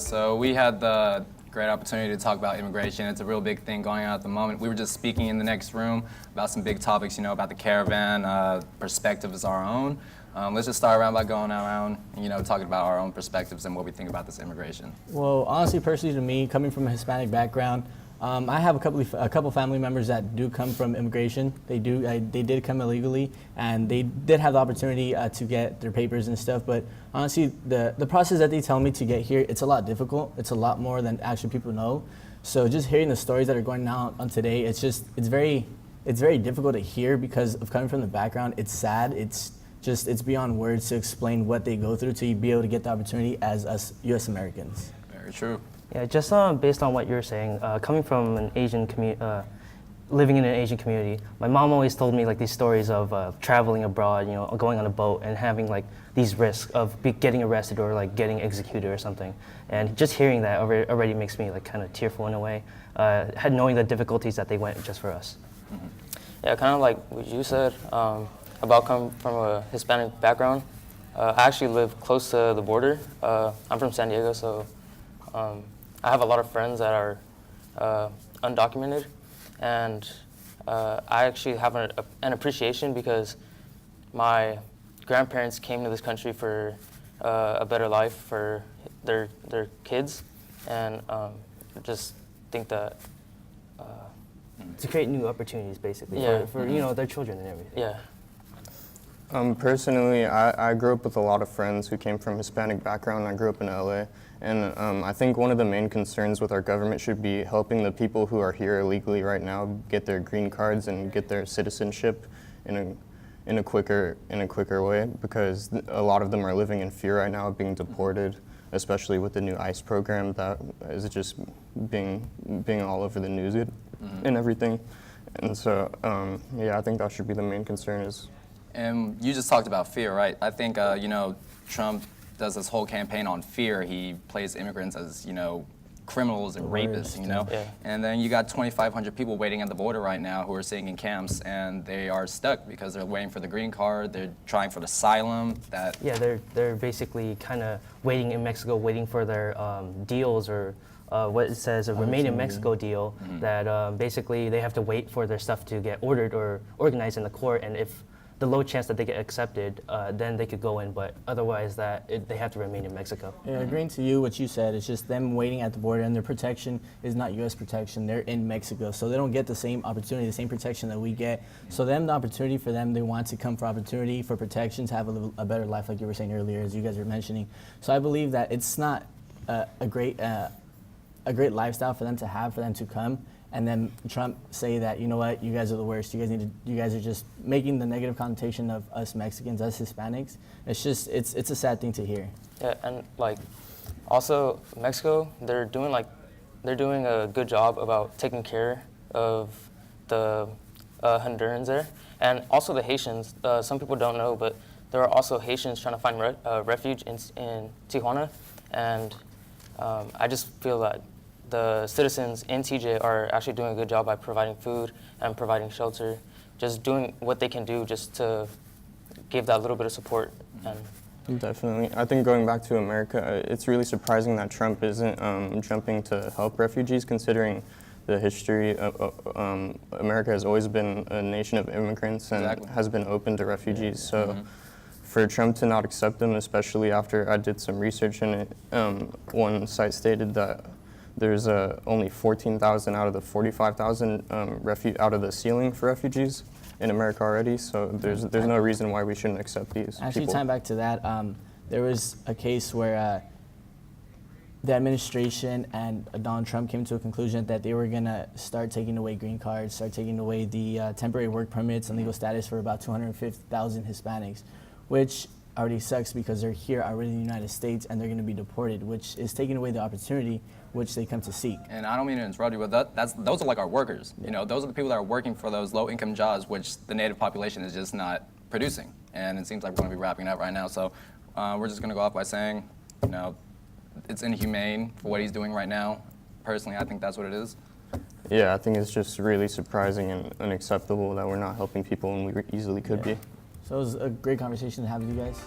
So we had the great opportunity to talk about immigration. It's a real big thing going on at the moment. We were just speaking in the next room about some big topics, about the caravan. Perspective is our own. Let's just start around by going around, talking about our own perspectives and what we think about this immigration. Well, honestly, personally to me, coming from a Hispanic background, I have a couple family members that do come from immigration. They did come illegally, and they did have the opportunity to get their papers and stuff. But honestly, the process that they tell me to get here, it's a lot difficult. It's a lot more than actually people know. So just hearing the stories that are going on today, it's very difficult to hear because of coming from the background. It's sad. It's beyond words to explain what they go through to be able to get the opportunity as us U.S. Americans. Very true. Yeah, just based on what you're saying, coming from an Asian community, living in an Asian community, my mom always told me like these stories of traveling abroad, going on a boat and having like these risks of getting arrested or like getting executed or something. And just hearing that already makes me like kind of tearful in a way, knowing the difficulties that they went just for us. Mm-hmm. Yeah, kind of like what you said about coming from a Hispanic background. I actually live close to the border. I'm from San Diego, so I have a lot of friends that are undocumented, and I actually have an appreciation because my grandparents came to this country for a better life for their kids, and just think that to create new opportunities, basically, Yeah. for their children and everything. yeah. Personally, I grew up with a lot of friends who came from Hispanic background. I grew up in LA, and I think one of the main concerns with our government should be helping the people who are here illegally right now get their green cards and get their citizenship in a quicker way, because a lot of them are living in fear right now of being deported, especially with the new ICE program that is just being all over the news and everything. And so, yeah, I think that should be the main concern is. And you just talked about fear, right? I think, Trump does this whole campaign on fear. He plays immigrants as, criminals and rapists, Yeah. And then you got 2,500 people waiting at the border right now who are sitting in camps, and they are stuck because they're waiting for the green card, they're trying for the asylum. Yeah, they're basically kind of waiting in Mexico, waiting for their deals or what it says, a Remain in Mexico deal, that basically they have to wait for their stuff to get ordered or organized in the court, and if the low chance that they get accepted, then they could go in, but otherwise they have to remain in Mexico. Yeah, agreeing to you, what you said, it's just them waiting at the border, and their protection is not U.S. protection. They're in Mexico, so they don't get the same opportunity, the same protection that we get. So the opportunity for them, they want to come for opportunity, for protection, to have a better life, like you were saying earlier, as you guys were mentioning. So I believe that it's not a great lifestyle for them to have, for them to come. And then Trump say that, you know what, you guys are the worst. You guys are just making the negative connotation of us Mexicans, us Hispanics. It's a sad thing to hear. Yeah, and like, also Mexico, they're doing a good job about taking care of the Hondurans there, and also the Haitians. Some people don't know, but there are also Haitians trying to find refuge in Tijuana, and I just feel that the citizens in TJ are actually doing a good job by providing food and providing shelter, just doing what they can do just to give that little bit of support. And Definitely. I think going back to America, it's really surprising that Trump isn't jumping to help refugees, considering the history of America has always been a nation of immigrants and has been open to refugees. So for Trump to not accept them, especially after I did some research in it, one site stated that there's only 14,000 out of the 45,000 out of the ceiling for refugees in America already. So there's no reason why we shouldn't accept these Actually, people. time back to that, there was a case where the administration and Donald Trump came to a conclusion that they were going to start taking away green cards, start taking away the temporary work permits and legal status for about 250,000 Hispanics, which already sucks because they're here already in the United States and they're going to be deported, which is taking away the opportunity which they come to seek. And I don't mean to interrupt you, but those are like our workers. Those are the people that are working for those low-income jobs, which the native population is just not producing. And it seems like we're going to be wrapping up right now. So we're just going to go off by saying, it's inhumane for what he's doing right now. Personally, I think that's what it is. Yeah, I think it's just really surprising and unacceptable that we're not helping people when we easily could be. So it was a great conversation to have with you guys.